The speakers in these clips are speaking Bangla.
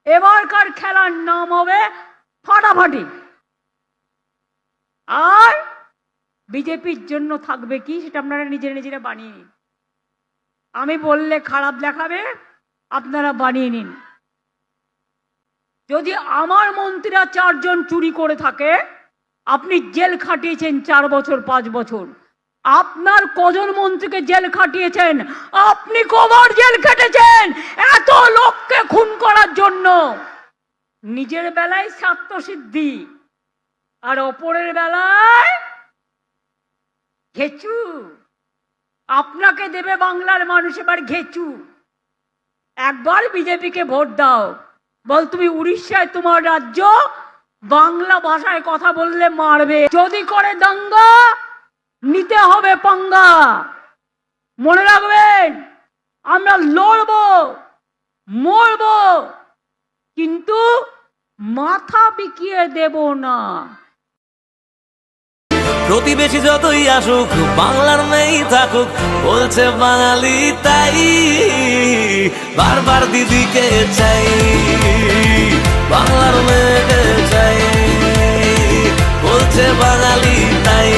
এবারকার খেলার নাম হবে ফাটাফাটি। আর বিজেপির জন্য থাকবে কি সেটা আপনারা নিজেরা বানিয়ে নিন। আমি বললে খারাপ দেখাবে, আপনারা বানিয়ে নিন। যদি আমার মন্ত্রীরা 4 জন চুরি করে থাকে, আপনি জেল খাটিয়েছেন 4 বছর 5 বছর, আপনার কজন মন্ত্রীকে জেল খাটিয়েছেন? আপনি কবার জেল খেটেছেন এত লোককে খুন করার জন্য? নিজের বেলায় স্বার্থসিদ্ধি আর অপরের বেলায় ঘেচু। আপনাকে দেবে বাংলার মানুষ এবার ঘেচু। একবার বিজেপিকে ভোট দাও, বল তুমি উড়িষ্যায় তোমার রাজ্য, বাংলা ভাষায় কথা বললে মারবে, যদি করে দাঙ্গা নিতে হবে পাঙ্গা। মনে রাখবেন, আমরা লড়বো মরবো, কিন্তু মাথা বিকিয়ে দেব না। প্রতিবেশী যতই আসুক, বাংলার মেয়েই থাকুক, বলছে বাঙালি তাই। বারবার দিদিকে চাই, বাংলার মেয়েকে চাই, বলছে বাঙালি তাই।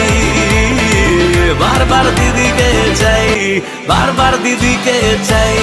বারবার দিদিকে চাই, বারবার দিদিকে চাই।